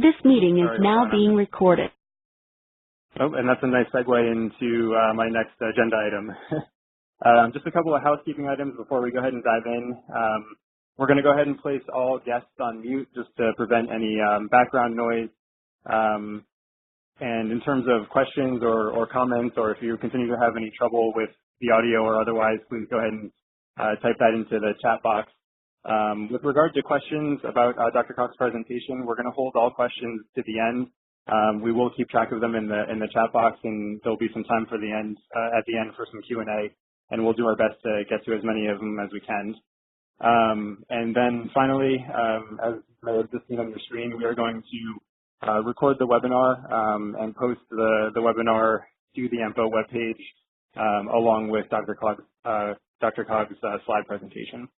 This meeting is Sorry now about being recorded. Oh, and that's a nice segue into my next agenda item. Just a couple of housekeeping items before we go ahead and dive in. We're going to go ahead and place all guests on mute just to prevent any background noise. And in terms of questions or comments, or if you continue to have any trouble with the audio or otherwise, please go ahead and type that into the chat box. With regard to questions about Dr. Cox's presentation, we're going to hold all questions to the end. We will keep track of them in the chat box, and there'll be some time for the end at the end for some Q&A, and we'll do our best to get to as many of them as we can. And then finally, as you may have just seen on your screen, we are going to record the webinar and post the webinar to the AMPO webpage along with Dr. Cox's slide presentation.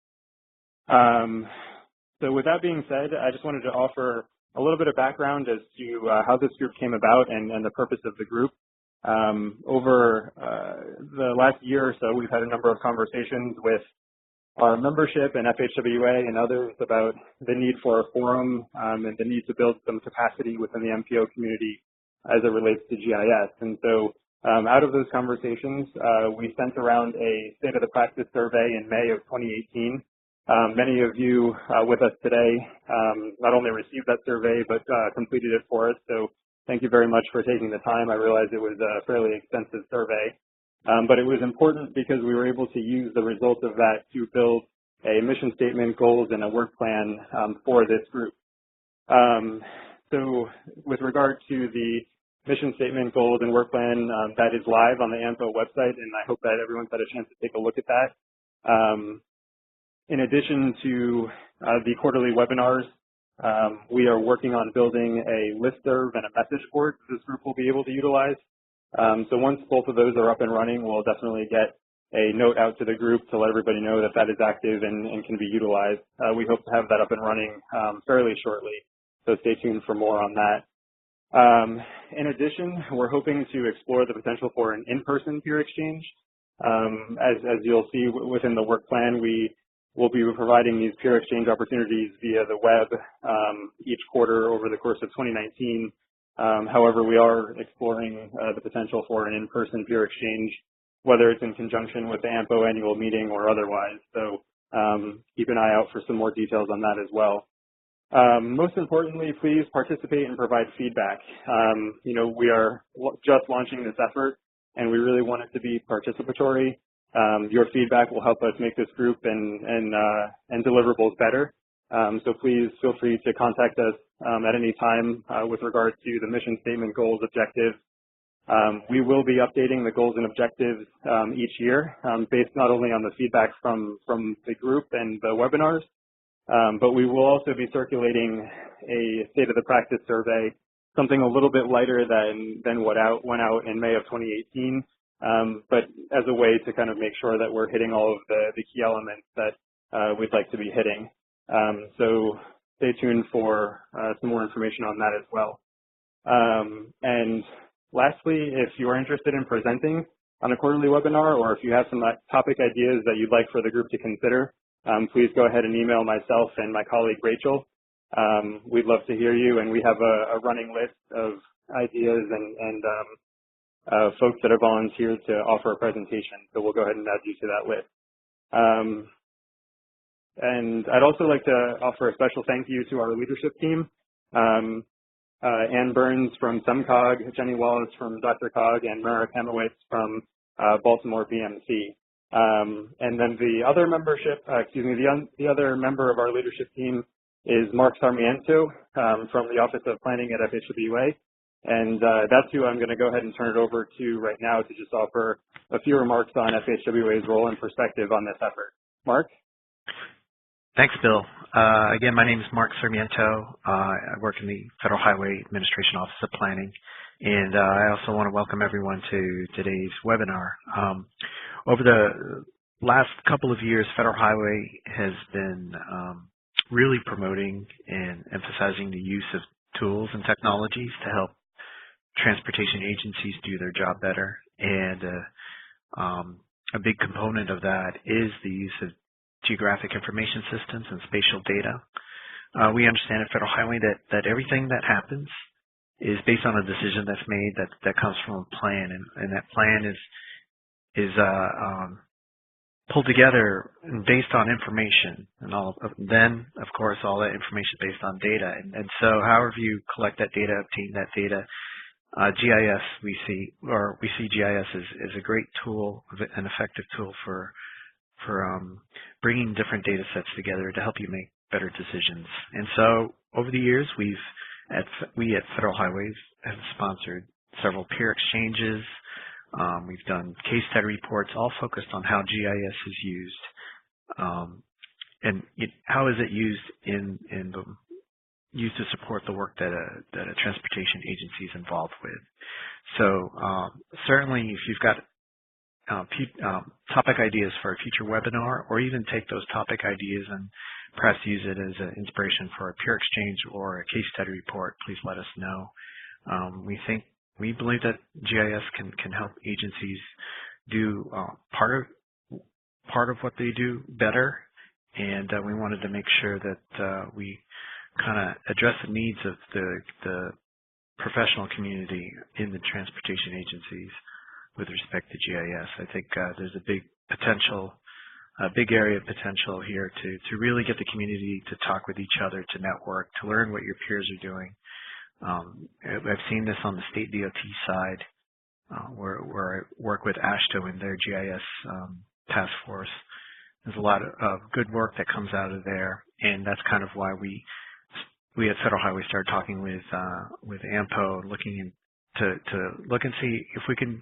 So with that being said, I just wanted to offer a little bit of background as to how this group came about and the purpose of the group. Over the last year or so, we've had a number of conversations with our membership and FHWA and others about the need for a forum and the need to build some capacity within the MPO community as it relates to GIS. And so out of those conversations, we sent around a state of the practice survey in May of 2018. Many of you with us today not only received that survey, but completed it for us. So thank you very much for taking the time. I realize it was a fairly extensive survey. But it was important because we were able to use the results of that to build a mission statement, goals, and a work plan for this group. So with regard to the mission statement, goals, and work plan, that is live on the AMPO website, and I hope that everyone's had a chance to take a look at that. In addition to the quarterly webinars, we are working on building a listserv and a message board this group will be able to utilize. So once both of those are up and running, we'll definitely get a note out to the group to let everybody know that that is active and can be utilized. We hope to have that up and running fairly shortly, so stay tuned for more on that. In addition, we're hoping to explore the potential for an in-person peer exchange. As you'll see within the work plan, we will be providing these peer exchange opportunities via the web each quarter over the course of 2019. However, we are exploring the potential for an in-person peer exchange, whether it's in conjunction with the AMPO annual meeting or otherwise. So keep an eye out for some more details on that as well. Most importantly, please participate and provide feedback. We are just launching this effort, and we really want it to be participatory. Your feedback will help us make this group and deliverables better. So please feel free to contact us at any time with regard to the mission statement, goals, objectives. We will be updating the goals and objectives each year based not only on the feedback from the group and the webinars, but we will also be circulating a state of the practice survey, something a little bit lighter than what went out in May of 2018, but as a way to kind of make sure that we're hitting all of the key elements that we'd like to be hitting. So stay tuned for some more information on that as well. And lastly, if you are interested in presenting on a quarterly webinar, or if you have some topic ideas that you'd like for the group to consider, please go ahead and email myself and my colleague Rachel. We'd love to hear you, and we have a running list of ideas and folks that have volunteered to offer a presentation. So we'll go ahead and add you to that list. And I'd also like to offer a special thank you to our leadership team. Ann Burns from SEMCOG, Jenny Wallace from Dr. Cog, and Mara Kamowitz from Baltimore BMC. And then the other the other member of our leadership team is Mark Sarmiento from the Office of Planning at FHWA. And that's who I'm going to go ahead and turn it over to right now to just offer a few remarks on FHWA's role and perspective on this effort. Mark? Thanks, Bill. Again, my name is Mark Sarmiento. I work in the Federal Highway Administration Office of Planning, and I also want to welcome everyone to today's webinar. Over the last couple of years, Federal Highway has been really promoting and emphasizing the use of tools and technologies to help transportation agencies do their job better. And a big component of that is the use of geographic information systems and spatial data. We understand at Federal Highway that everything that happens is based on a decision that's made that comes from a plan, and that plan is pulled together and based on information, and then of course all that information based on data, and so however you collect that data, obtain that data. GIS we see GIS as a great tool, an effective tool for bringing different data sets together to help you make better decisions. And so over the years, we at Federal Highways have sponsored several peer exchanges. We've done case study reports, all focused on how GIS is used, and how is it used used to support the work that a transportation agency is involved with. So certainly, if you've got topic ideas for a future webinar, or even take those topic ideas and perhaps use it as an inspiration for a peer exchange or a case study report, please let us know. We believe that GIS can help agencies do part of what they do better, and we wanted to make sure that we kind of address the needs of the professional community in the transportation agencies with respect to GIS. I think there's a big area of potential here to really get the community to talk with each other, to network, to learn what your peers are doing. I've seen this on the state DOT side, where I work with AMPO and their GIS task force. There's a lot of good work that comes out of there, and that's kind of why we at Federal Highway started talking with AMPO, looking to look and see if we can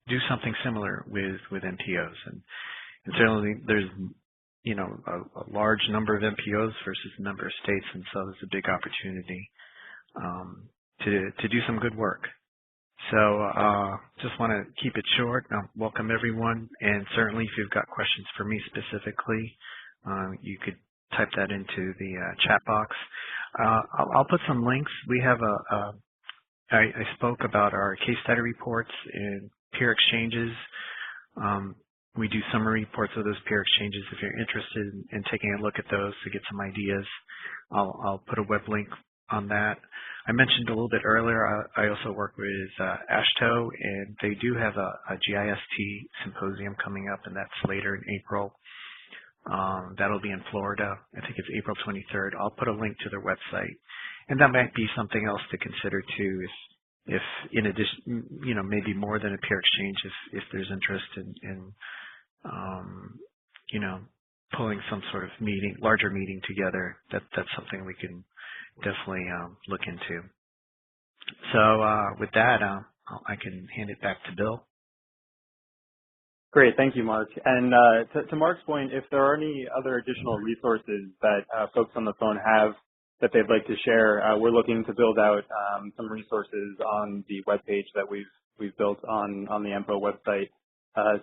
do something similar with MPOs. And certainly there's a large number of MPOs versus a number of states, and so there's a big opportunity to do some good work. So just want to keep it short. Welcome everyone, and certainly if you've got questions for me specifically, you could type that into the chat box. I'll put some links. We have I spoke about our case study reports and peer exchanges. We do summary reports of those peer exchanges. If you're interested in taking a look at those to get some ideas, I'll put a web link on that. I mentioned a little bit earlier, I also work with AMPO, and they do have a GIST symposium coming up, and that's later in April. That'll be in Florida. I think it's April 23rd. I'll put a link to their website. And that might be something else to consider too, if in addition, maybe more than a peer exchange, if there's interest in pulling some sort of larger meeting together, that's something we can definitely look into. So with that, I can hand it back to Bill. Great, thank you, Mark. And to Mark's point, if there are any other additional resources that folks on the phone have that they'd like to share, we're looking to build out some resources on the webpage that we've built on the AMPO website.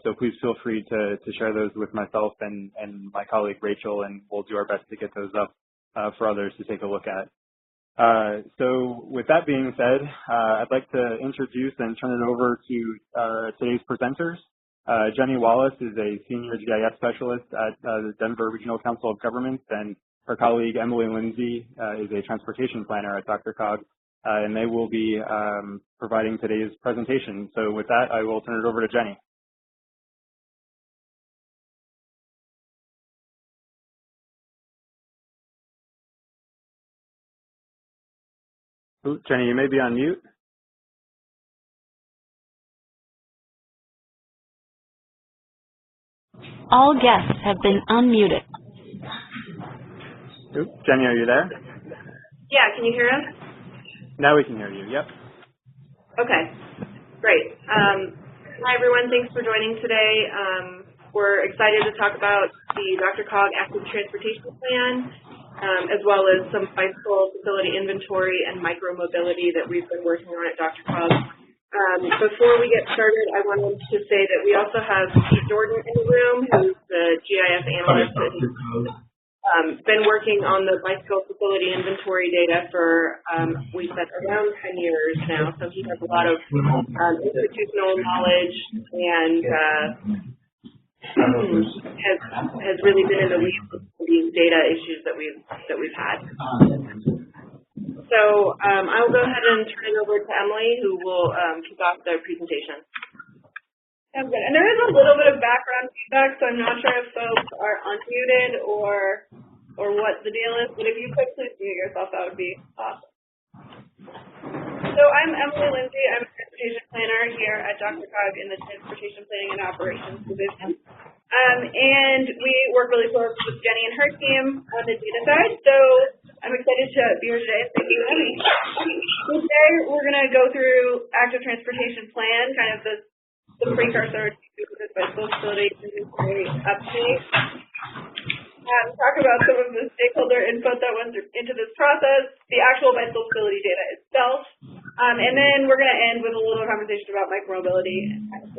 So please feel free to share those with myself and my colleague Rachel, and we'll do our best to get those up for others to take a look at. So with that being said, I'd like to introduce and turn it over to today's presenters. Jenny Wallace is a senior GIS specialist at the Denver Regional Council of Governments, and her colleague Emily Lindsay is a transportation planner at DRCOG, and they will be providing today's presentation. So with that, I will turn it over to Jenny. Ooh, Jenny, you may be on mute. All guests have been unmuted. Ooh, Jenny, are you there? Yeah, can you hear us? Now we can hear you, yep. Okay, great. Hi everyone, thanks for joining today. We're excited to talk about the DRCOG Active Transportation Plan, as well as some bicycle facility inventory and micro-mobility that we've been working on at DRCOG. Before we get started, I wanted to say that we also have Pete Jordan in the room, who's the GIS analyst, and been working on the bicycle facility inventory data for, we said, around 10 years now. So he has a lot of institutional knowledge and has really been in the lead with these data issues that we've had. So I will go ahead and turn it over to Emily, who will kick off the presentation. Sounds good. And there is a little bit of background feedback, so I'm not sure if folks are unmuted or what the deal is, but if you could please mute yourself, that would be awesome. So I'm Emily Lindsay. I'm a transportation planner here at DRCOG in the Transportation Planning and Operations Division. And we work really close with Jenny and her team on the data side. So I'm excited to be here today. Thank you, Emily. So today we're going to go through active transportation plan, kind of the precursor to this bicycle facility inventory update. Talk about some of the stakeholder input that went into this process, the actual bicycle facility data itself, and then we're going to end with a little conversation about micromobility and kind of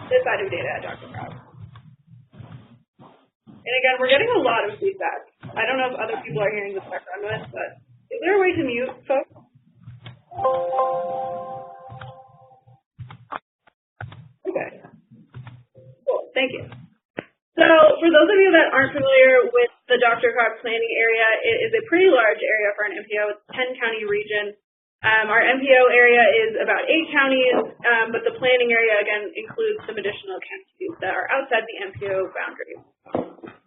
this side of data at DRCOG. And again, we're getting a lot of feedback. I don't know if other people are hearing this background noise, but is there a way to mute folks? Okay. Cool. Thank you. So for those of you that aren't familiar with the DRCOG planning area, it is a pretty large area for an MPO. It's a 10-county region. Our MPO area is about 8 counties, but the planning area, again, includes some additional counties that are outside the MPO boundaries.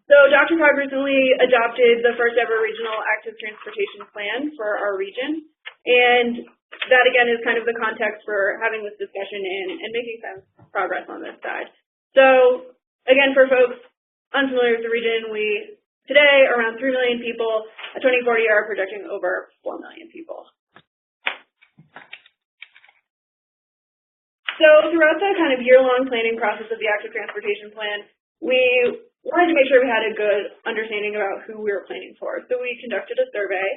So DRCOG recently adopted the first ever regional active transportation plan for our region, and that, again, is kind of the context for having this discussion and making some progress on this side. So again, for folks unfamiliar with the region, we today around 3 million people. At 2040 are projecting over 4 million people. So throughout the kind of year-long planning process of the active transportation plan, we wanted to make sure we had a good understanding about who we were planning for. So we conducted a survey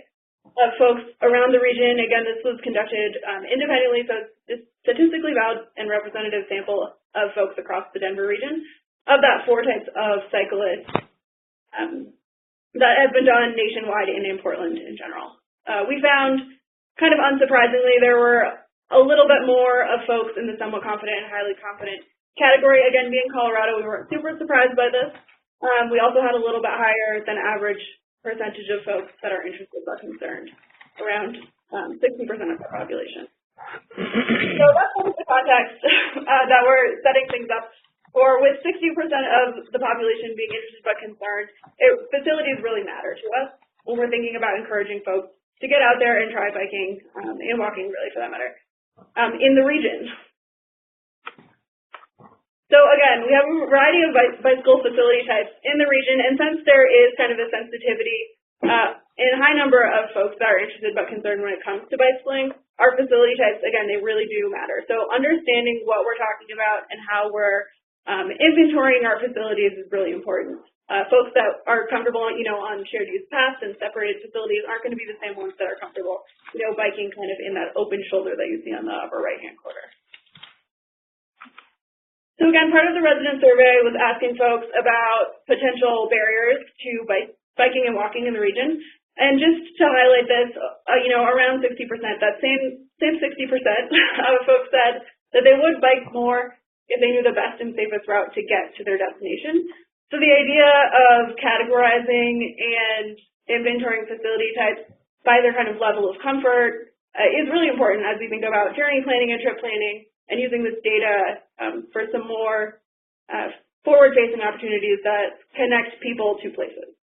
of folks around the region. Again, this was conducted independently, so it's statistically valid and representative sample of folks across the Denver region. Of that 4 types of cyclists that has been done nationwide and in Portland in general. We found, kind of unsurprisingly, there were a little bit more of folks in the somewhat confident and highly confident category. Again, being Colorado, we weren't super surprised by this. We also had a little bit higher than average percentage of folks that are interested but concerned, around 60% of the population. So that's kind of the context that we're setting things up. Or with 60% of the population being interested but concerned, facilities really matter to us when we're thinking about encouraging folks to get out there and try biking and walking, really, for that matter, in the region. So again, we have a variety of bicycle facility types in the region, and since there is kind of a sensitivity in a high number of folks that are interested but concerned when it comes to bicycling, our facility types, again, they really do matter. So understanding what we're talking about and how we're inventorying our facilities is really important. Folks that are comfortable, on shared use paths and separated facilities aren't going to be the same ones that are comfortable, biking kind of in that open shoulder that you see on the upper right-hand corner. So again, part of the resident survey was asking folks about potential barriers to biking and walking in the region. And just to highlight this, around 60%, that same 60% of folks said that they would bike more if they knew the best and safest route to get to their destination. So the idea of categorizing and inventorying facility types by their kind of level of comfort is really important as we think about journey planning and trip planning and using this data for some more forward-facing opportunities that connect people to places.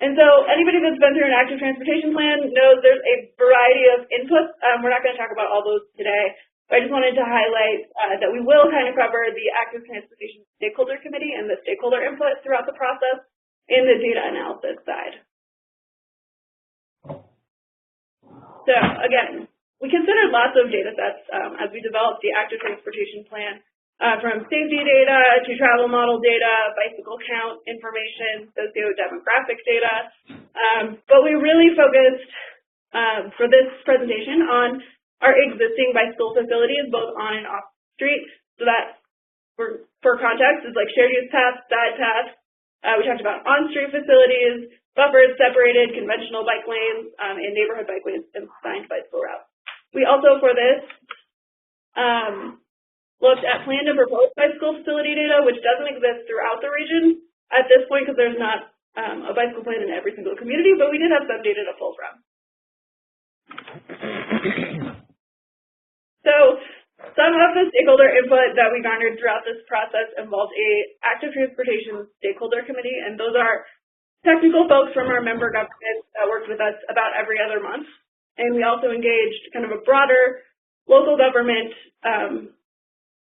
And so anybody that's been through an active transportation plan knows there's a variety of inputs. We're not going to talk about all those today. I just wanted to highlight that we will kind of cover the Active Transportation Stakeholder Committee and the stakeholder input throughout the process in the data analysis side. So again, we considered lots of data sets as we developed the Active Transportation Plan, from safety data to travel model data, bicycle count information, socio-demographic data. But we really focused for this presentation on our existing bicycle facilities, both on and off the street. So that, for context, is like shared use paths, side paths. We talked about on-street facilities, buffered, separated, conventional bike lanes, and neighborhood bike lanes and signed bicycle routes. We also, for this, looked at planned and proposed bicycle facility data, which doesn't exist throughout the region at this point because there's not a bicycle plan in every single community, but we did have some data to pull from. So some of the stakeholder input that we garnered throughout this process involved a active transportation stakeholder committee, and those are technical folks from our member governments that worked with us about every other month. And we also engaged kind of a broader local government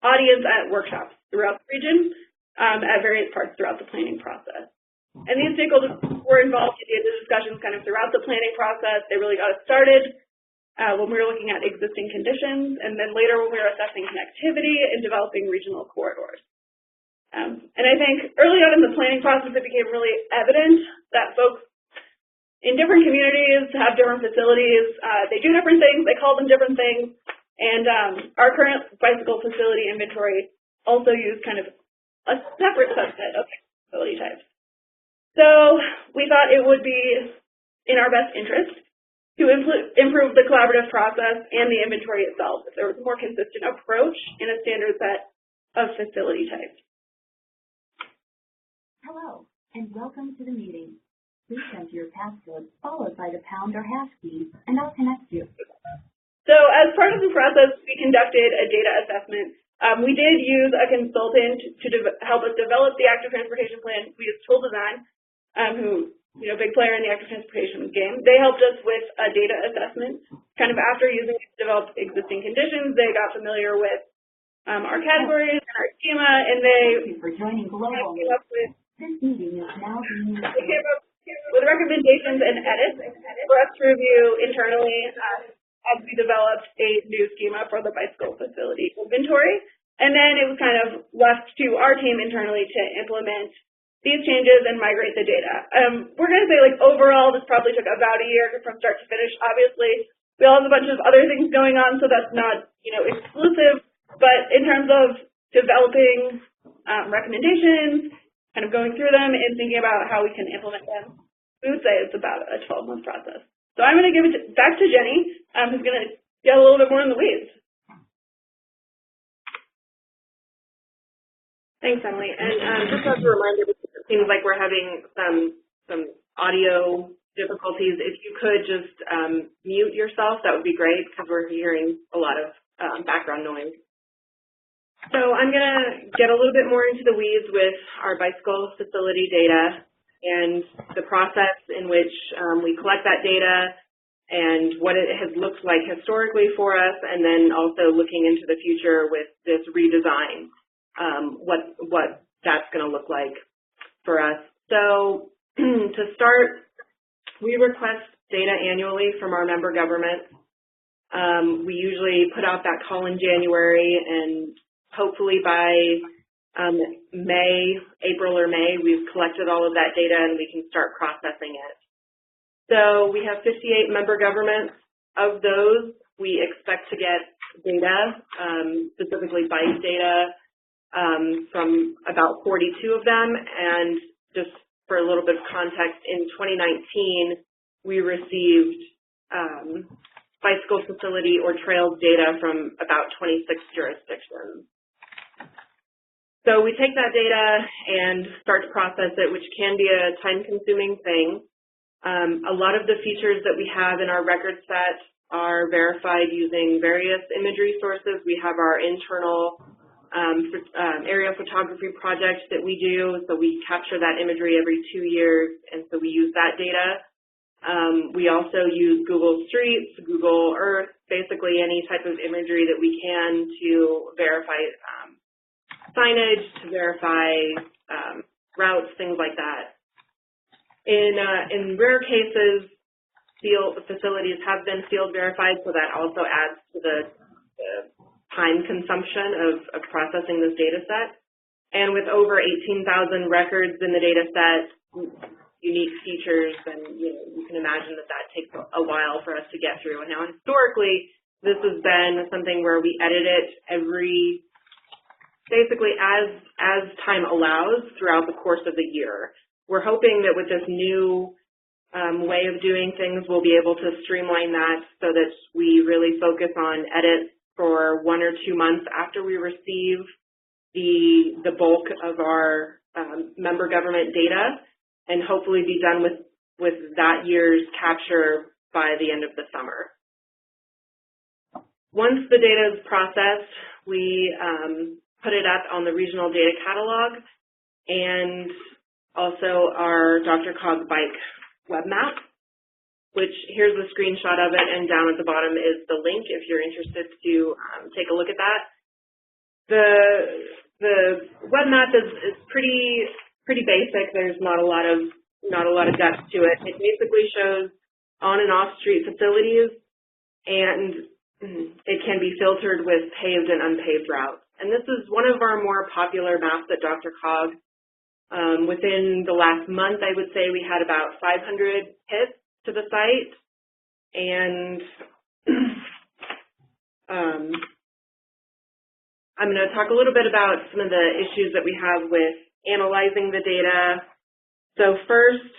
audience at workshops throughout the region at various parts throughout the planning process. And these stakeholders were involved in the discussions kind of throughout the planning process. They really got us started when we were looking at existing conditions, and then later when we were assessing connectivity and developing regional corridors. And I think early on in the planning process, it became really evident that folks in different communities have different facilities. They do different things. They call them different things. And our current bicycle facility inventory also used kind of a separate subset of facility types. So we thought it would be in our best interest to improve the collaborative process and the inventory itself if there was a more consistent approach in a standard set of facility types. Hello, and welcome to the meeting. Please enter your passcode followed by the pound or hash key, and I'll connect you. So as part of the process, we conducted a data assessment. We did use a consultant to help us develop the active transportation plan. We used Tool Design, who, big player in the active transportation game. They helped us with a data assessment. Kind of after using it to develop existing conditions, they got familiar with our categories and our schema, and they Thank you for joining Global. came up with This meeting is now being They came up with recommendations and edits for us to review internally as we developed a new schema for the bicycle facility inventory. And then it was kind of left to our team internally to implement these changes and migrate the data. We're going to say, overall, this probably took about a year from start to finish. Obviously, we all have a bunch of other things going on, so that's not, exclusive. But in terms of developing recommendations, kind of going through them and thinking about how we can implement them, we would say it's about a 12-month process. So I'm going to give it back to Jenny, who's going to get a little bit more in the weeds. Thanks, Emily. And just as a reminder, it seems like we're having some audio difficulties. If you could just mute yourself, that would be great because we're hearing a lot of background noise. So I'm going to get a little bit more into the weeds with our bicycle facility data and the process in which we collect that data and what it has looked like historically for us, and then also looking into the future with this redesign, what that's going to look like for us. So to start, we request data annually from our member governments. We usually put out that call in January, and hopefully by April or May, we've collected all of that data and we can start processing it. So we have 58 member governments. Of those, we expect to get data, specifically bike data, from about 42 of them. And just for a little bit of context, in 2019, we received bicycle facility or trails data from about 26 jurisdictions. So we take that data and start to process it, which can be a time-consuming thing. A lot of the features that we have in our record set are verified using various imagery sources. We have our internal area photography project that we do, so we capture that imagery every 2 years, and so we use that data. We also use Google Streets, Google Earth, basically any type of imagery that we can to verify signage, to verify routes, things like that. In rare cases, field facilities have been field verified, so that also adds to the time consumption of processing this data set. And with over 18,000 records in the data set, unique features, and you can imagine that takes a while for us to get through. And now historically, this has been something where we edit it basically as time allows throughout the course of the year. We're hoping that with this new way of doing things, we'll be able to streamline that so that we really focus on edits for 1 or 2 months after we receive the bulk of our member government data, and hopefully be done with that year's capture by the end of the summer. Once the data is processed, we put it up on the regional data catalog and also our DRCOG bike web map, which here's a screenshot of it, and down at the bottom is the link if you're interested to take a look at that. The web map is pretty basic. There's not a lot of depth to it. It basically shows on and off street facilities, and it can be filtered with paved and unpaved routes. And this is one of our more popular maps at DRCOG. Within the last month, I would say we had about 500 hits to the site, and I'm going to talk a little bit about some of the issues that we have with analyzing the data. So first,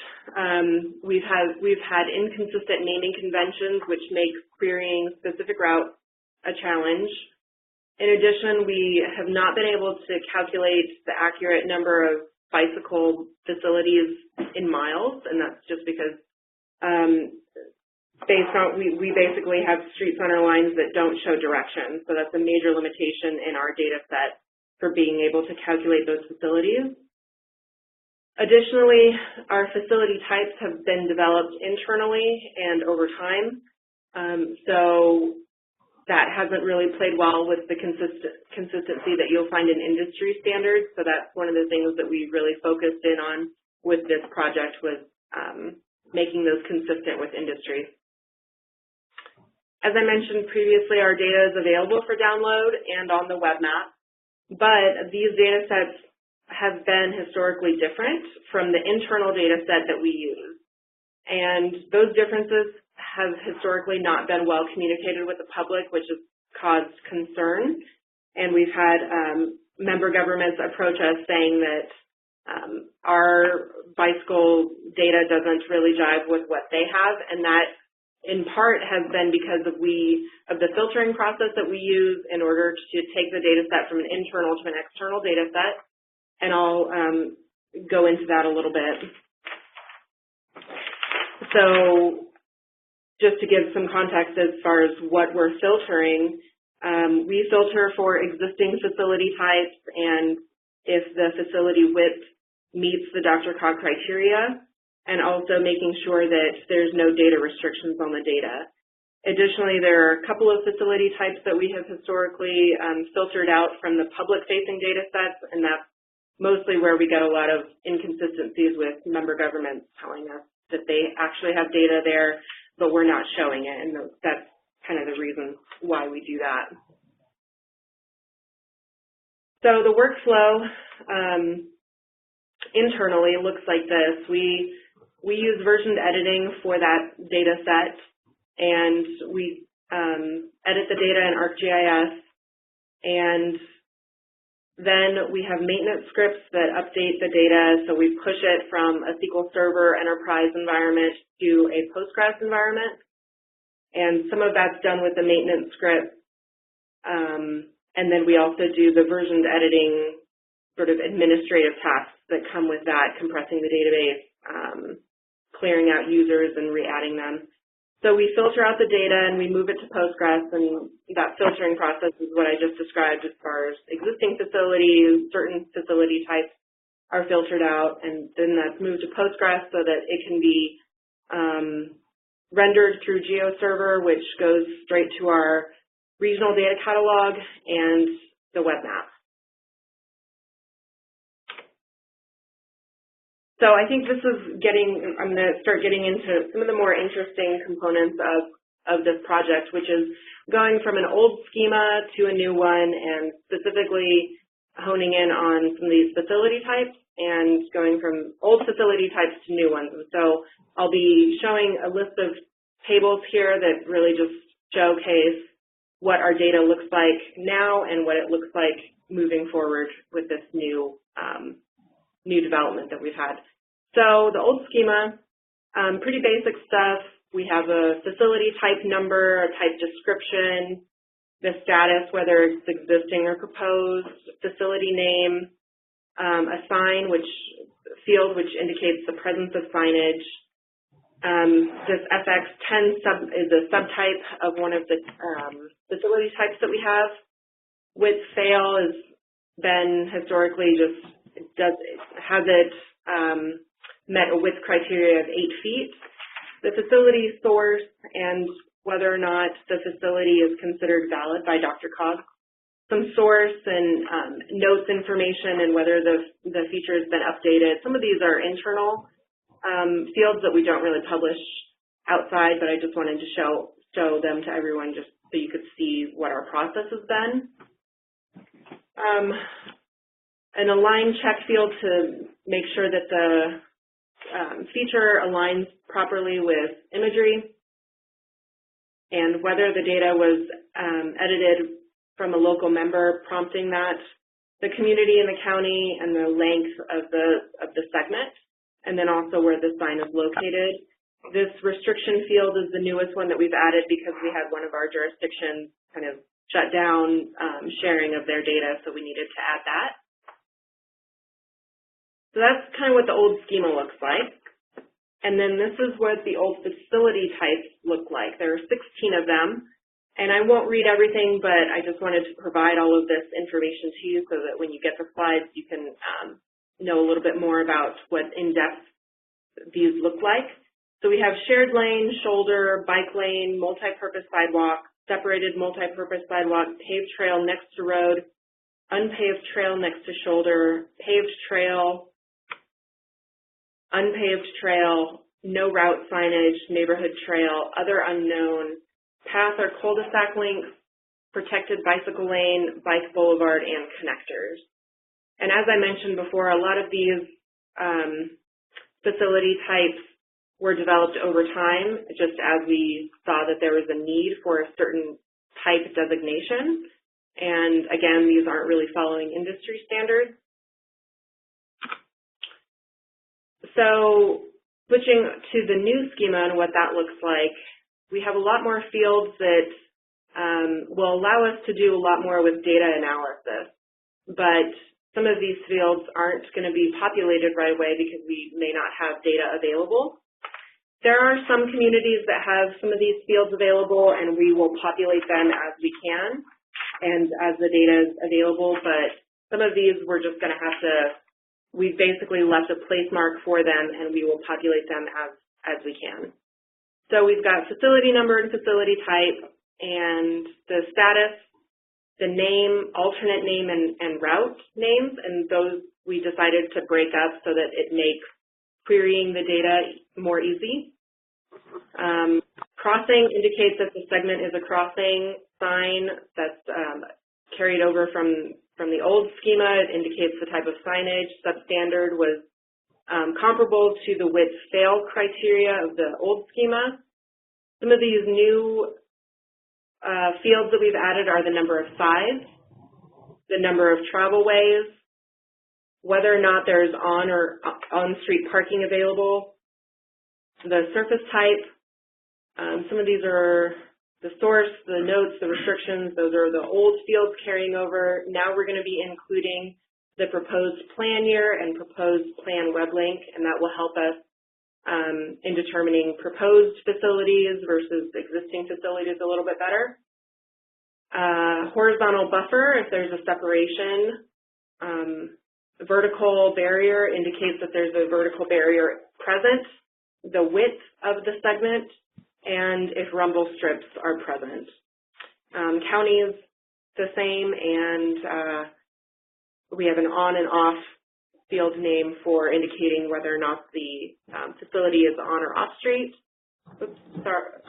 we've had inconsistent naming conventions, which makes querying specific routes a challenge. In addition, we have not been able to calculate the accurate number of bicycle facilities in miles, and that's just because based on we basically have street center lines that don't show direction, so that's a major limitation in our data set for being able to calculate those facilities. Additionally, our facility types have been developed internally and over time, so that hasn't really played well with the consistency that you'll find in industry standards. So that's one of the things that we really focused in on with this project, was making those consistent with industry. As I mentioned previously, our data is available for download and on the web map, but these data sets have been historically different from the internal data set that we use. And those differences have historically not been well communicated with the public, which has caused concern. And we've had member governments approach us saying that our bicycle data doesn't really jive with what they have, and that in part has been because of the filtering process that we use in order to take the data set from an internal to an external data set. And I'll go into that a little bit. So just to give some context as far as what we're filtering, we filter for existing facility types and if the facility width meets the DRCOG criteria, and also making sure that there's no data restrictions on the data. Additionally, there are a couple of facility types that we have historically filtered out from the public-facing data sets, and that's mostly where we get a lot of inconsistencies with member governments telling us that they actually have data there, but we're not showing it, and that's kind of the reason why we do that. So the workflow internally looks like this. We use version editing for that data set, and we edit the data in ArcGIS, and then we have maintenance scripts that update the data, so we push it from a SQL Server enterprise environment to a Postgres environment, and some of that's done with the maintenance script, and then we also do the version editing sort of administrative tasks that come with that, compressing the database, clearing out users and re-adding them. So we filter out the data and we move it to Postgres, and that filtering process is what I just described as far as existing facilities, certain facility types are filtered out, and then that's moved to Postgres so that it can be rendered through GeoServer, which goes straight to our regional data catalog and the web map. So I think this is I'm going to start getting into some of the more interesting components of this project, which is going from an old schema to a new one, and specifically honing in on some of these facility types and going from old facility types to new ones. And so I'll be showing a list of tables here that really just showcase what our data looks like now and what it looks like moving forward with this new development that we've had. So the old schema, pretty basic stuff. We have a facility type number, a type description. the status, whether it's existing or proposed, facility name, a sign field which indicates the presence of signage. This FX10 is a subtype of one of the facility types that we have. Width fail has been historically has it met a width criteria of 8 feet. The facility source and whether or not the facility is considered valid by DRCOG. Some source and notes information and whether the feature has been updated. Some of these are internal fields that we don't really publish outside, but I just wanted to show them to everyone just so you could see what our process has been. An align check field to make sure that the feature aligns properly with imagery, and whether the data was edited from a local member prompting that, the community and the county, and the length of the segment, and then also where the sign is located. This restriction field is the newest one that we've added because we had one of our jurisdictions kind of shut down sharing of their data, so we needed to add that. So that's kind of what the old schema looks like. And then this is what the old facility types look like. There are 16 of them. And I won't read everything, but I just wanted to provide all of this information to you so that when you get the slides, you can know a little bit more about what in-depth these look like. So we have shared lane, shoulder, bike lane, multi-purpose sidewalk, separated multi-purpose sidewalk, paved trail next to road, unpaved trail next to shoulder, paved trail, unpaved trail, no route signage, neighborhood trail, other unknown, path or cul-de-sac links, protected bicycle lane, bike boulevard, and connectors. And as I mentioned before, a lot of these facility types were developed over time, just as we saw that there was a need for a certain type designation. And again, these aren't really following industry standards. So switching to the new schema and what that looks like, we have a lot more fields that will allow us to do a lot more with data analysis. But some of these fields aren't going to be populated right away because we may not have data available. There are some communities that have some of these fields available, and we will populate them as we can and as the data is available. But some of these we're just going to have to, we've basically left a place mark for them, and we will populate them as we can. So we've got facility number and facility type, and the status, the name, alternate name, and route names, and those we decided to break up so that it makes querying the data more easy. Crossing indicates that the segment is a crossing sign that's carried over from the old schema. It indicates the type of signage. Substandard was comparable to the width fail criteria of the old schema. Some of these new fields that we've added are the number of sides, the number of travel ways, whether or not there's on or on-street parking available, the surface type. Some of these are the source, the notes, the restrictions. Those are the old fields carrying over. Now we're going to be including the proposed plan year and proposed plan web link, and that will help us in determining proposed facilities versus existing facilities a little bit better. Horizontal buffer, if there's a separation. Vertical barrier indicates that there's a vertical barrier present, the width of the segment, and if rumble strips are present. Counties, the same, and we have an on and off field name for indicating whether or not the facility is on or off street,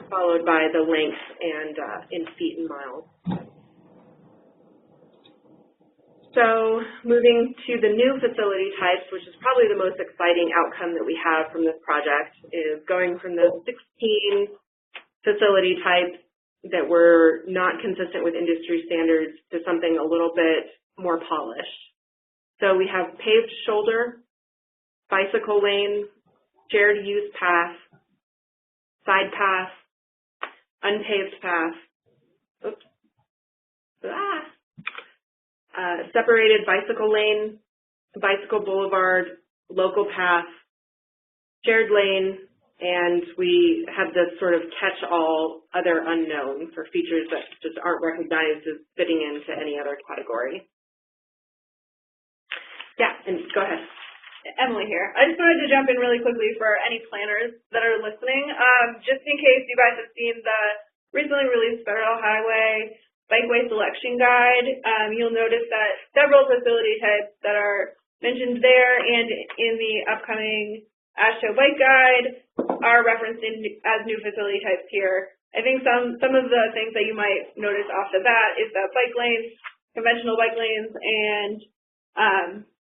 followed by the length and in feet and miles. So moving to the new facility types, which is probably the most exciting outcome that we have from this project, is going from the 16 facility types that were not consistent with industry standards to something a little bit more polished. So we have paved shoulder, bicycle lane, shared use path, side path, unpaved path, separated bicycle lane, bicycle boulevard, local path, shared lane, and we have this sort of catch-all other unknown for features that just aren't recognized as fitting into any other category. Yeah, and go ahead. Emily here. I just wanted to jump in really quickly for any planners that are listening. Just in case you guys have seen the recently released Federal Highway Bikeway Selection Guide, you'll notice that several facility types that are mentioned there and in the upcoming AASHTO Bike Guide are referenced as new facility types here. I think some of the things that you might notice off the bat is that bike lanes, conventional bike lanes, and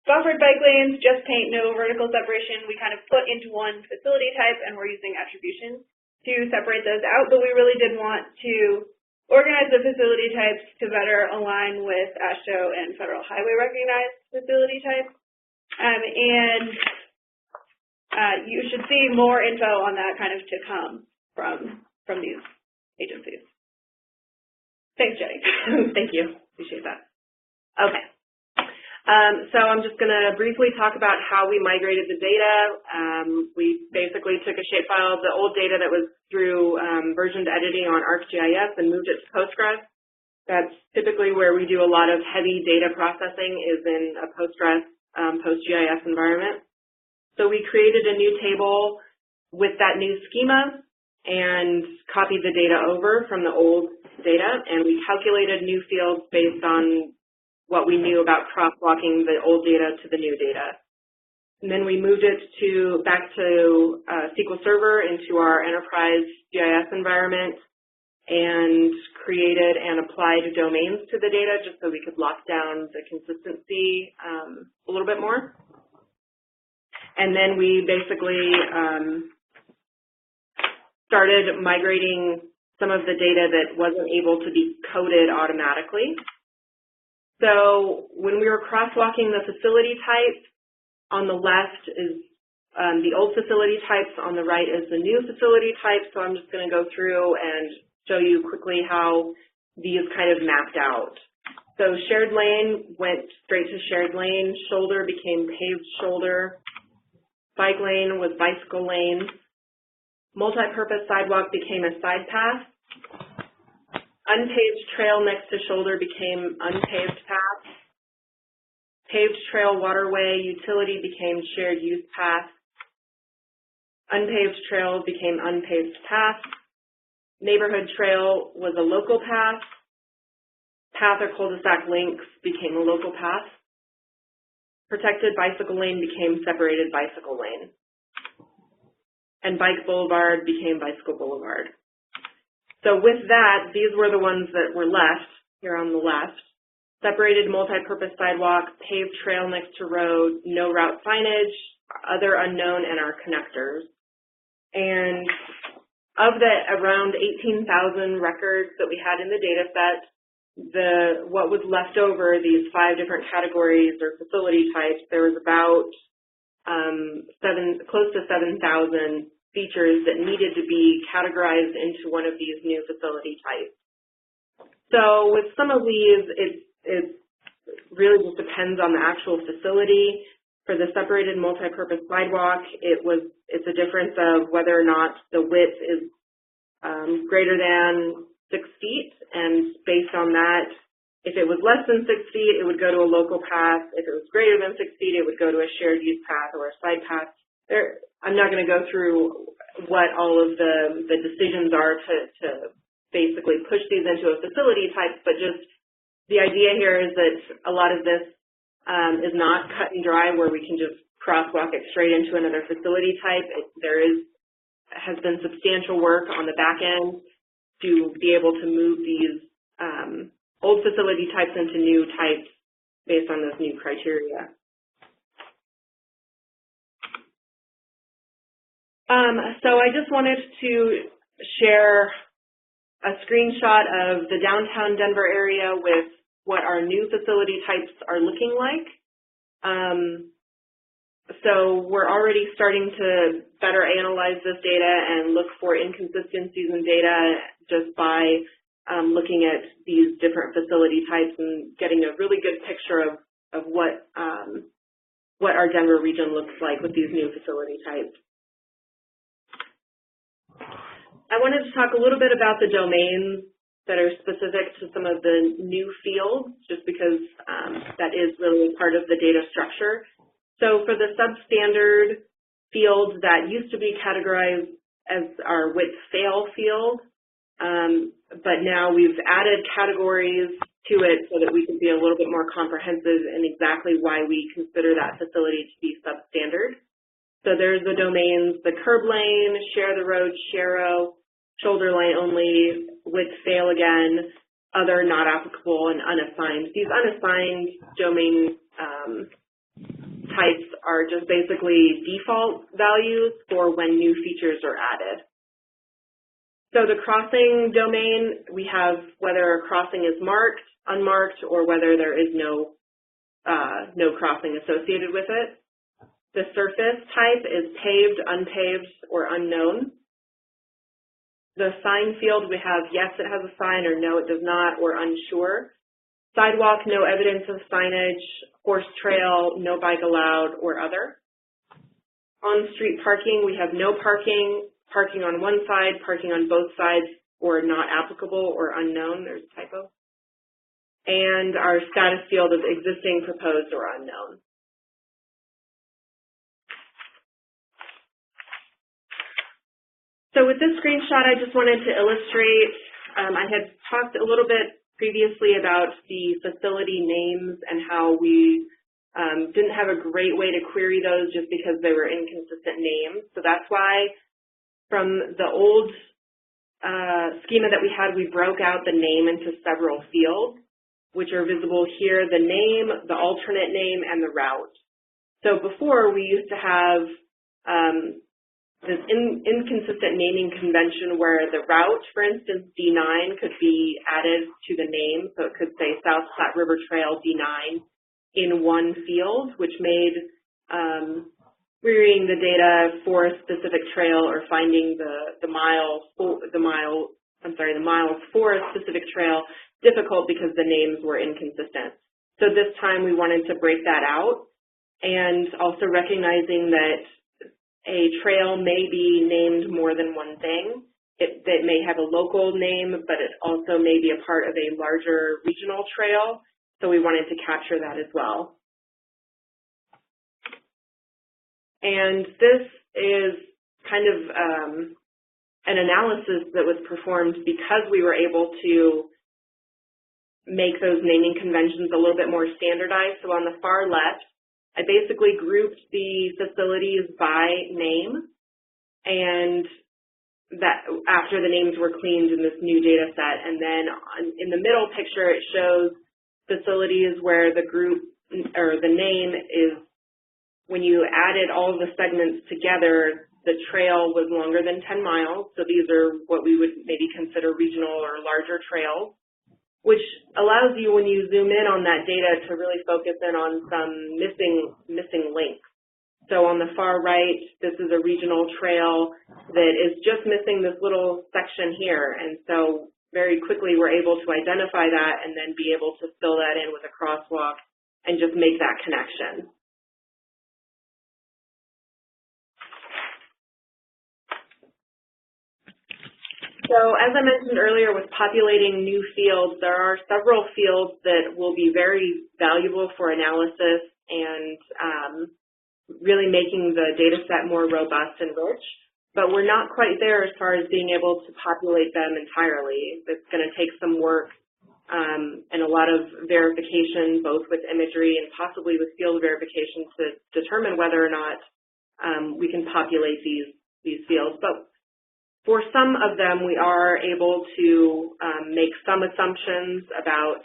buffered bike lanes, just paint, no vertical separation, we kind of put into one facility type, and we're using attribution to separate those out, but we really did want to organize the facility types to better align with AASHTO and Federal Highway recognized facility types. You should see more info on that kind of to come from these agencies. Thanks, Jenny. Thank you. Appreciate that. Okay. So I'm just going to briefly talk about how we migrated the data. We basically took a shapefile of the old data that was through versioned editing on ArcGIS and moved it to Postgres. That's typically where we do a lot of heavy data processing is in a Postgres post-GIS environment. So we created a new table with that new schema and copied the data over from the old data, and we calculated new fields based on what we knew about crosswalking the old data to the new data. And then we moved it back to SQL Server into our enterprise GIS environment and created and applied domains to the data just so we could lock down the consistency a little bit more. And then we basically started migrating some of the data that wasn't able to be coded automatically. So when we were crosswalking the facility type, on the left is the old facility types, on the right is the new facility type. So I'm just going to go through and show you quickly how these kind of mapped out. So shared lane went straight to shared lane, shoulder became paved shoulder, bike lane was bicycle lane, multi-purpose sidewalk became a side path, unpaved trail next to shoulder became unpaved path. Paved trail waterway utility became shared use path. Unpaved trail became unpaved path. Neighborhood trail was a local path. Path or cul-de-sac links became a local path. Protected bicycle lane became separated bicycle lane. And bike boulevard became bicycle boulevard. So with that, these were the ones that were left here on the left. Separated multi-purpose sidewalk, paved trail next to road, no route signage, other unknown, and our connectors. And of the around 18,000 records that we had in the data set, what was left over, these 5 different categories or facility types, there was about close to 7,000 features that needed to be categorized into one of these new facility types. So with some of these, it really just depends on the actual facility. For the separated multi-purpose sidewalk, it's a difference of whether or not the width is greater than 6 feet, and based on that, if it was less than 6 feet, it would go to a local path. If it was greater than 6 feet, it would go to a shared use path or a side path. I'm not going to go through what all of the decisions are to basically push these into a facility type, but just the idea here is that a lot of this is not cut and dry where we can just crosswalk it straight into another facility type. Has been substantial work on the back end to be able to move these old facility types into new types based on those new criteria. So I just wanted to share a screenshot of the downtown Denver area with what our new facility types are looking like. So we're already starting to better analyze this data and look for inconsistencies in data just by looking at these different facility types and getting a really good picture of what our Denver region looks like with these new facility types. I wanted to talk a little bit about the domains that are specific to some of the new fields, just because that is really part of the data structure. So for the substandard fields that used to be categorized as our with fail field, but now we've added categories to it so that we can be a little bit more comprehensive in exactly why we consider that facility to be substandard. So there's the domains, the curb lane, share the road, share-o, shoulder lane only, with fail again, other not applicable, and unassigned. These unassigned domain types are just basically default values for when new features are added. So the crossing domain, we have whether a crossing is marked, unmarked, or whether there is no crossing associated with it. The surface type is paved, unpaved, or unknown. The sign field, we have yes, it has a sign, or no, it does not, or unsure. Sidewalk, no evidence of signage. Horse trail, no bike allowed, or other. On-street parking, we have no parking, parking on one side, parking on both sides, or not applicable, or unknown. There's a typo. And our status field is existing, proposed, or unknown. So with this screenshot, I just wanted to illustrate, I had talked a little bit previously about the facility names and how we didn't have a great way to query those just because they were inconsistent names. So that's why from the old schema that we had, we broke out the name into several fields, which are visible here, the name, the alternate name, and the route. So before, we used to have this inconsistent naming convention where the route, for instance, D9 could be added to the name. So it could say South Platte River Trail D9 in one field, which made querying the data for a specific trail or finding the miles for a specific trail difficult because the names were inconsistent. So this time we wanted to break that out, and also recognizing that a trail may be named more than one thing. It may have a local name, but it also may be a part of a larger regional trail. So we wanted to capture that as well. And this is kind of an analysis that was performed because we were able to make those naming conventions a little bit more standardized. So on the far left, I basically grouped the facilities by name, and that after the names were cleaned in this new data set. And then in the middle picture, it shows facilities where the group or the name is, when you added all of the segments together, the trail was longer than 10 miles. So these are what we would maybe consider regional or larger trails, which allows you, when you zoom in on that data, to really focus in on some missing links. So on the far right, this is a regional trail that is just missing this little section here. And so very quickly we're able to identify that and then be able to fill that in with a crosswalk and just make that connection. So as I mentioned earlier, with populating new fields, there are several fields that will be very valuable for analysis and really making the data set more robust and rich. But we're not quite there as far as being able to populate them entirely. It's going to take some work and a lot of verification, both with imagery and possibly with field verification, to determine whether or not we can populate these fields. But for some of them, we are able to make some assumptions about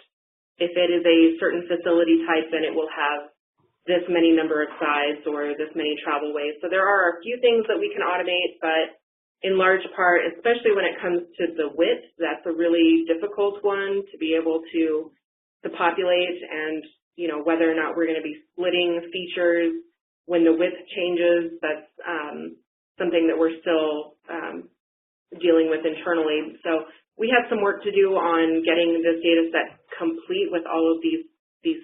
if it is a certain facility type, then it will have this many number of sides or this many travel ways. So there are a few things that we can automate, but in large part, especially when it comes to the width, that's a really difficult one to be able to populate, and whether or not we're going to be splitting features when the width changes, that's something that we're still dealing with internally. So we have some work to do on getting this data set complete with all of these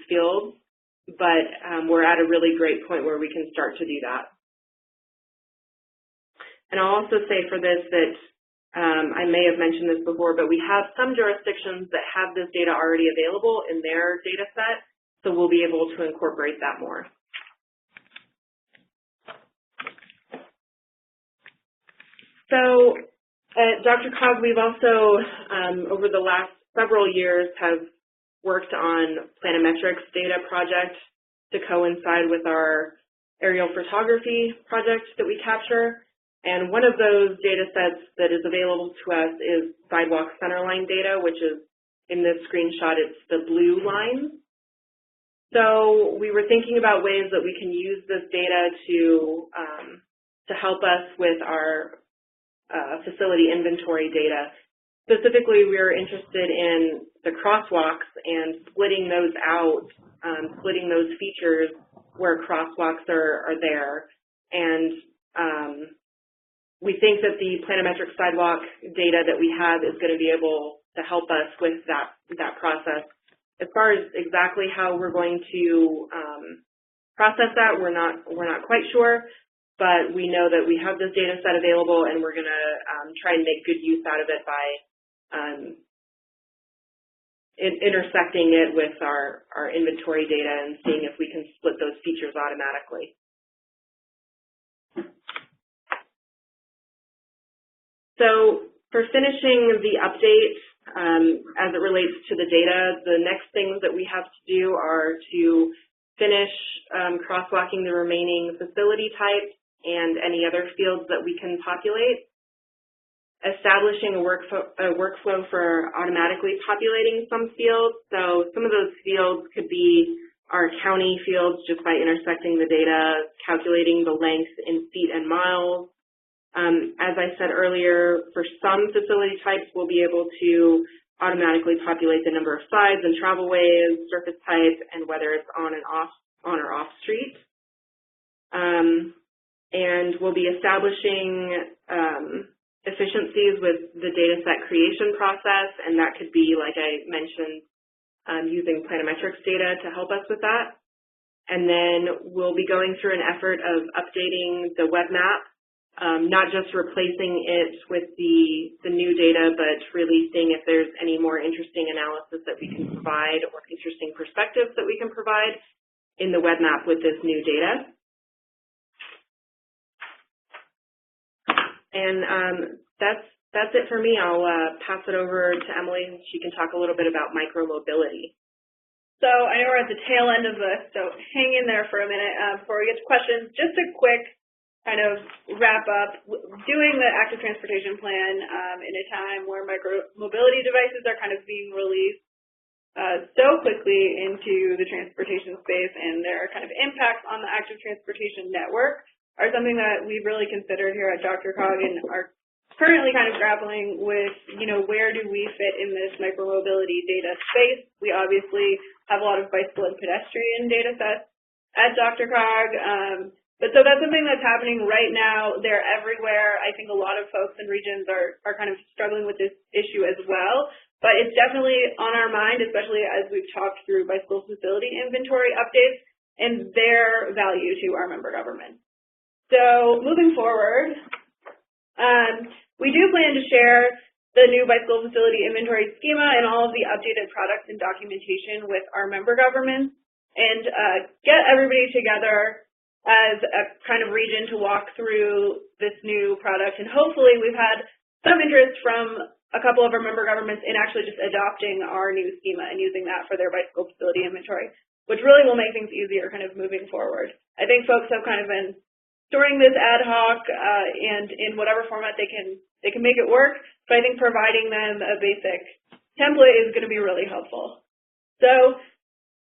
fields, but we're at a really great point where we can start to do that. And I'll also say for this that I may have mentioned this before, but we have some jurisdictions that have this data already available in their data set, so we'll be able to incorporate that more. So at DRCOG, we've also, over the last several years, have worked on planimetrics data project to coincide with our aerial photography project that we capture. And one of those data sets that is available to us is sidewalk centerline data, which is in this screenshot, it's the blue line. So we were thinking about ways that we can use this data to help us with our facility inventory data. Specifically, we are interested in the crosswalks and splitting those out, splitting those features where crosswalks are there. And we think that the planimetric sidewalk data that we have is going to be able to help us with that process. As far as exactly how we're going to process that, we're not quite sure, but we know that we have this data set available, and we're going to try and make good use out of it by intersecting it with our inventory data and seeing if we can split those features automatically. So for finishing the update, as it relates to the data, the next things that we have to do are to finish crosswalking the remaining facility types and any other fields that we can populate, establishing a workflow for automatically populating some fields. So some of those fields could be our county fields just by intersecting the data, calculating the length in feet and miles. As I said earlier, for some facility types, we'll be able to automatically populate the number of sides and travelways, surface type, and whether it's on or off street. And we'll be establishing efficiencies with the data set creation process, and that could be, like I mentioned, using planimetrics data to help us with that. And then we'll be going through an effort of updating the web map. Not just replacing it with the new data, but really seeing if there's any more interesting analysis that we can provide or interesting perspectives that we can provide in the web map with this new data. And that's it for me. I'll pass it over to Emily, and she can talk a little bit about micromobility. So I know we're at the tail end of this, so hang in there for a minute before we get to questions. Just a quick kind of wrap up. Doing the active transportation plan in a time where micromobility devices are kind of being released so quickly into the transportation space, and their kind of impacts on the active transportation network are something that we've really considered here at DRCOG and are currently kind of grappling with, where do we fit in this micromobility data space? We obviously have a lot of bicycle and pedestrian data sets at DRCOG. But so that's something that's happening right now. They're everywhere. I think a lot of folks and regions are kind of struggling with this issue as well. But it's definitely on our mind, especially as we've talked through bicycle facility inventory updates and their value to our member government. So moving forward, we do plan to share the new bicycle facility inventory schema and all of the updated products and documentation with our member governments, and get everybody together as a kind of region to walk through this new product. And hopefully we've had some interest from a couple of our member governments in actually just adopting our new schema and using that for their bicycle facility inventory, which really will make things easier kind of moving forward. I think folks have kind of been storing this ad hoc and in whatever format they can make it work, but I think providing them a basic template is going to be really helpful. So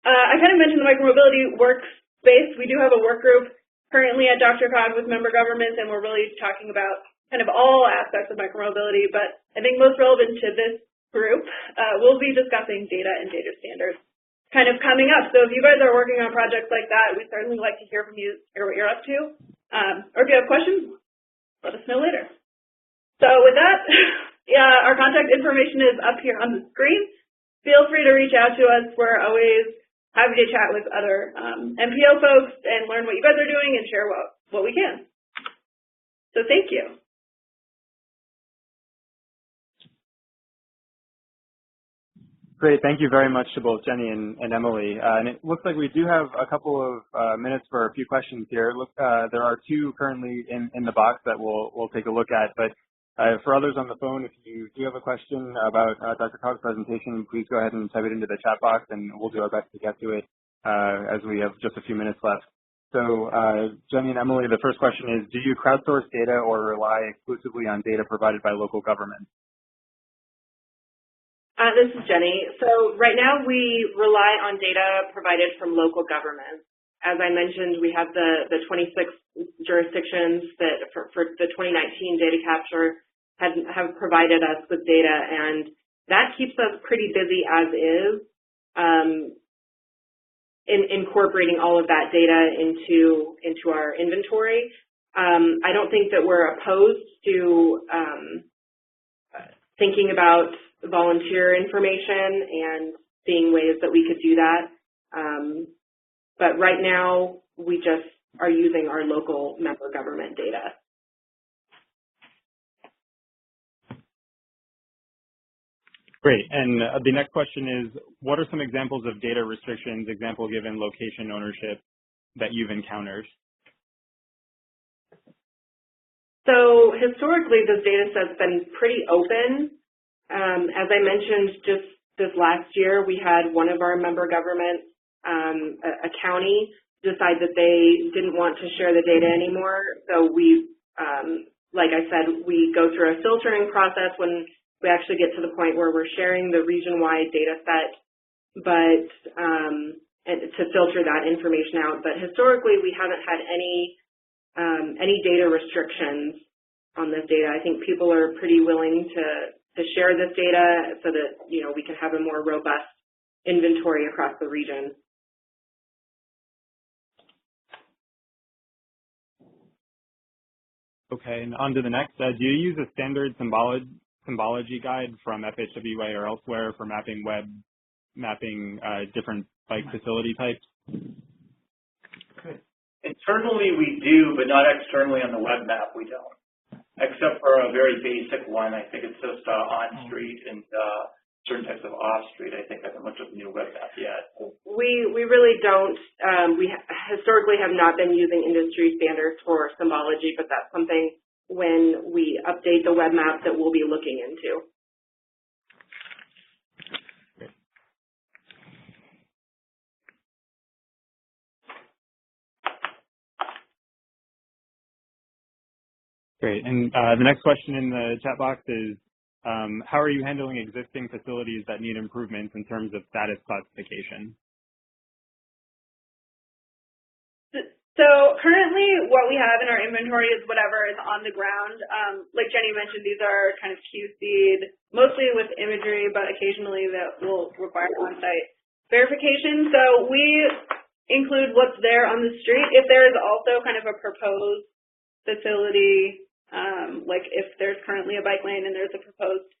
I kind of mentioned the micromobility workspace. We do have a work group currently at DRCOG with member governments, and we're really talking about kind of all aspects of micromobility, but I think most relevant to this group, we'll be discussing data and data standards kind of coming up. So if you guys are working on projects like that, we'd certainly like to hear from you, hear what you're up to. Or if you have questions, let us know later. So with that, our contact information is up here on the screen. Feel free to reach out to us. We're always happy to chat with other MPO folks and learn what you guys are doing and share what we can. So thank you. Great. Thank you very much to both Jenny and Emily. And it looks like we do have a couple of minutes for a few questions here. Look, there are two currently in the box that we'll take a look at. But for others on the phone, if you do have a question about Dr. Cogg's presentation, please go ahead and type it into the chat box, and we'll do our best to get to it as we have just a few minutes left. So Jenny and Emily, the first question is, do you crowdsource data or rely exclusively on data provided by local governments? This is Jenny. So right now we rely on data provided from local governments. As I mentioned, we have the 26 jurisdictions that for the 2019 data capture have provided us with data, and that keeps us pretty busy as is, in incorporating all of that data into our inventory. I don't think that we're opposed to thinking about volunteer information and seeing ways that we could do that. But right now, we just are using our local member government data. Great. And the next question is, what are some examples of data restrictions, example given location ownership, that you've encountered? So historically, this data set's been pretty open. As I mentioned, just this last year, we had one of our member governments, a county, decide that they didn't want to share the data anymore. So we, like I said, we go through a filtering process when we actually get to the point where we're sharing the region-wide data set, but and to filter that information out. But historically, we haven't had any data restrictions on this data. I think people are pretty willing to share this data so that, you know, we can have a more robust inventory across the region. Okay, and on to the next. Do you use a standard symbology guide from FHWA or elsewhere for mapping different bike facility types? Internally we do, but not externally on the web map we don't. Except for a very basic one. I think it's just on-street and certain types of off-street. I think I haven't looked at the new web map yet. We really don't. We historically have not been using industry standards for symbology, but that's something when we update the web map that we'll be looking into. Great. And the next question in the chat box is, how are you handling existing facilities that need improvements in terms of status classification? So currently what we have in our inventory is whatever is on the ground. Like Jenny mentioned, these are kind of QC'd, mostly with imagery, but occasionally that will require on-site verification. So we include what's there on the street. If there is also kind of a proposed facility, like if there's currently a bike lane and there's a proposed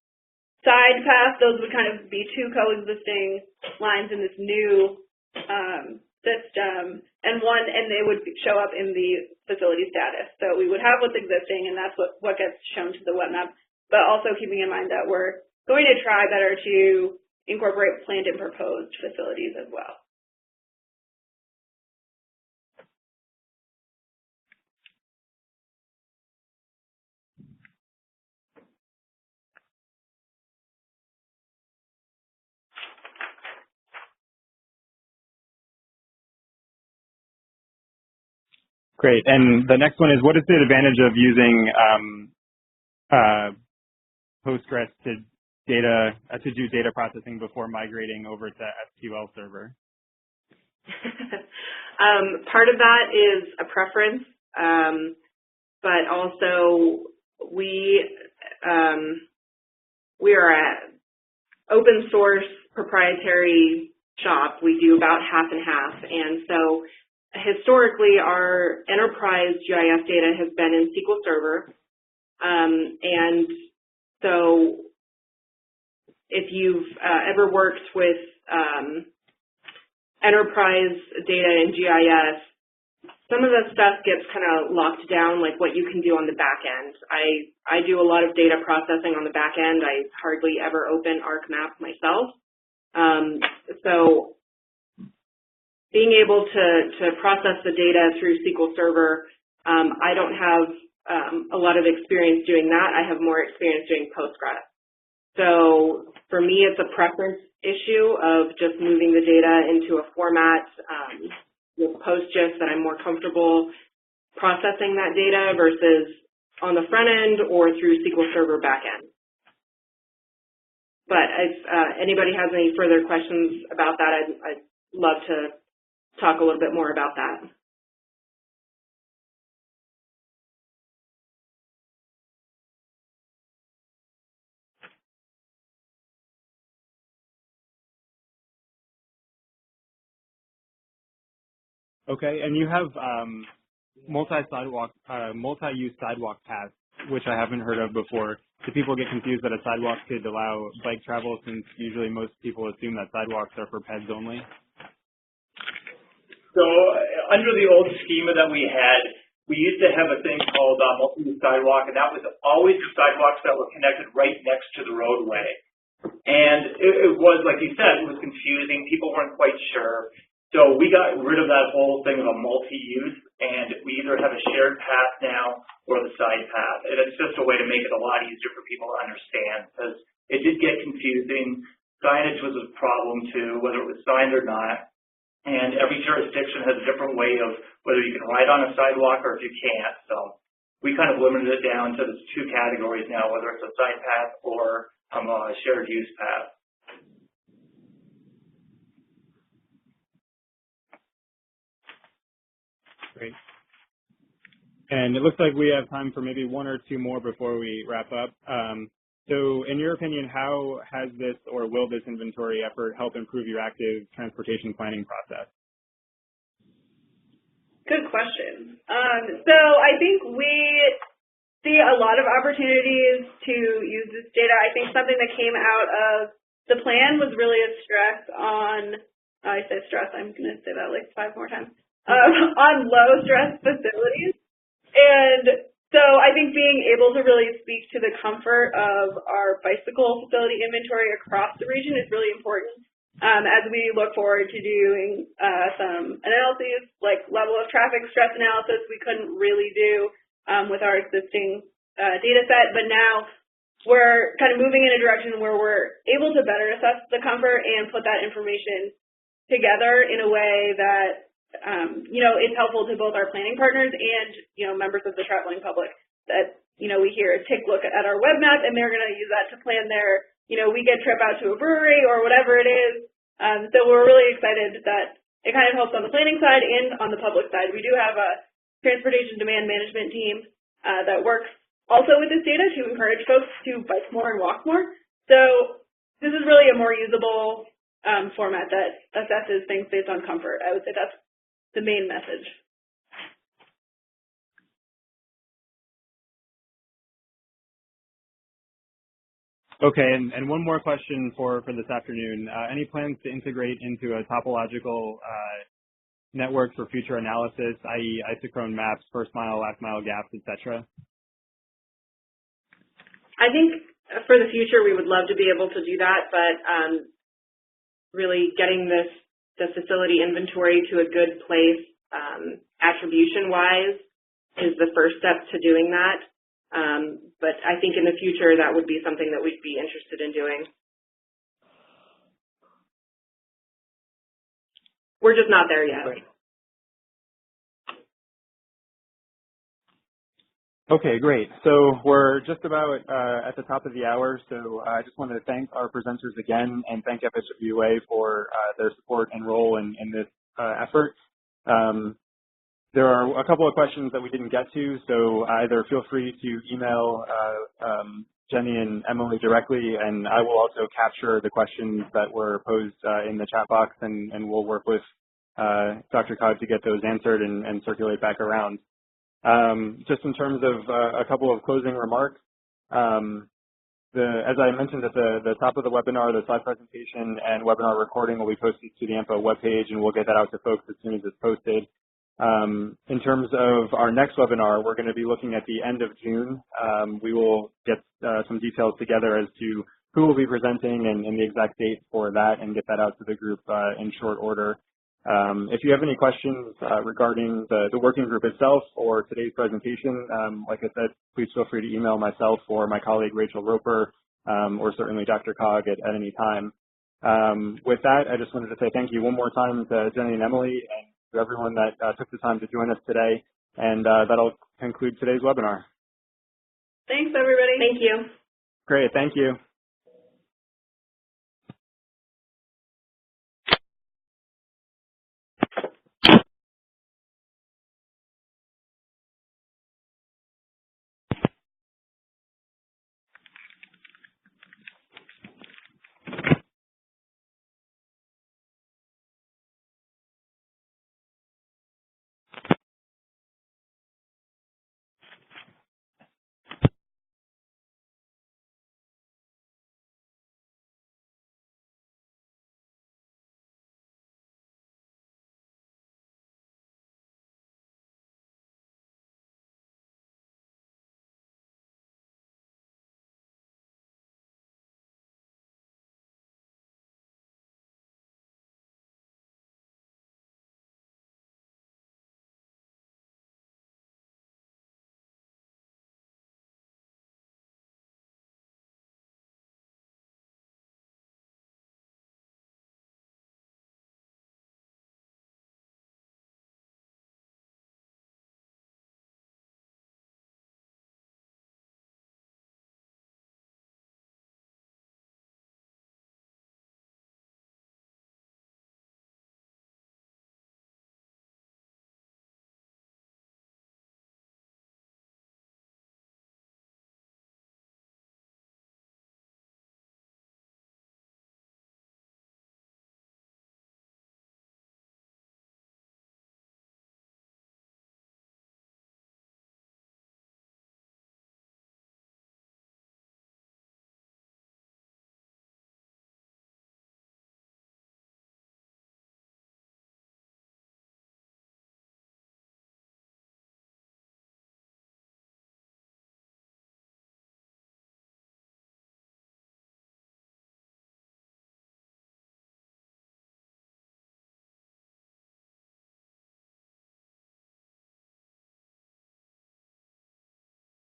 side path, those would kind of be two coexisting lines in this new system, and they would show up in the facility status. So we would have what's existing, and that's what gets shown to the web map, but also keeping in mind that we're going to try better to incorporate planned and proposed facilities as well. Great. And the next one is, what is the advantage of using Postgres to do data processing before migrating over to SQL Server? Part of that is a preference, but also we are an open source proprietary shop. We do about half and half, and so historically, our enterprise GIS data has been in SQL Server, and so if you've ever worked with enterprise data in GIS, some of the stuff gets kind of locked down, like what you can do on the back end. I do a lot of data processing on the back end. I hardly ever open ArcMap myself. So being able to process the data through SQL Server, I don't have a lot of experience doing that. I have more experience doing Postgres. So for me, it's a preference issue of just moving the data into a format with PostGIS that I'm more comfortable processing that data versus on the front end or through SQL Server backend. But if anybody has any further questions about that, I'd love to talk a little bit more about that. Okay, and you have multi-use sidewalk paths, which I haven't heard of before. Do people get confused that a sidewalk could allow bike travel, since usually most people assume that sidewalks are for peds only? So under the old schema that we had, we used to have a thing called multi-use sidewalk, and that was always the sidewalks that were connected right next to the roadway. And it was, like you said, it was confusing. People weren't quite sure. So we got rid of that whole thing of a multi-use, and we either have a shared path now or the side path. And it's just a way to make it a lot easier for people to understand, because it did get confusing. Signage was a problem too, whether it was signed or not. And every jurisdiction has a different way of whether you can ride on a sidewalk or if you can't. So we kind of limited it down to those two categories now, whether it's a side path or a shared use path. Great. And it looks like we have time for maybe one or two more before we wrap up. So in your opinion, how has this or will this inventory effort help improve your active transportation planning process? Good question. So I think we see a lot of opportunities to use this data. I think something that came out of the plan was really a stress on, I said stress, I'm going to say that like 5 more times, on low stress facilities. And so I think being able to really speak to the comfort of our bicycle facility inventory across the region is really important as we look forward to doing some analyses, like level of traffic stress analysis we couldn't really do with our existing data set. But now we're kind of moving in a direction where we're able to better assess the comfort and put that information together in a way that it's helpful to both our planning partners and, members of the traveling public that, we hear take a look at our web map and they're going to use that to plan their, weekend trip out to a brewery or whatever it is. So we're really excited that it kind of helps on the planning side and on the public side. We do have a transportation demand management team that works also with this data to encourage folks to bike more and walk more. So this is really a more usable format that assesses things based on comfort. I would say that's the main message. Okay, and one more question for this afternoon. Any plans to integrate into a topological network for future analysis, i.e. isochrone maps, first mile, last mile gaps, etc.? I think for the future we would love to be able to do that, but really getting the facility inventory to a good place attribution-wise is the first step to doing that. But I think in the future that would be something that we'd be interested in doing. We're just not there yet. Right. Okay, great. So we're just about at the top of the hour, so I just want to thank our presenters again and thank FSWA for their support and role in this effort. There are a couple of questions that we didn't get to, so either feel free to email Jenny and Emily directly, and I will also capture the questions that were posed in the chat box, and we'll work with Dr. Cog to get those answered and circulate back around. Just in terms of a couple of closing remarks, as I mentioned at the top of the webinar, the slide presentation and webinar recording will be posted to the AMPO webpage, and we'll get that out to folks as soon as it's posted. In terms of our next webinar, we're going to be looking at the end of June. We will get some details together as to who will be presenting and the exact date for that and get that out to the group in short order. If you have any questions regarding the working group itself or today's presentation, like I said, please feel free to email myself or my colleague Rachel Roper, or certainly Dr. Cog at any time. With that, I just wanted to say thank you one more time to Jenny and Emily and to everyone that took the time to join us today. And that'll conclude today's webinar. Thanks, everybody. Thank you. Great, thank you.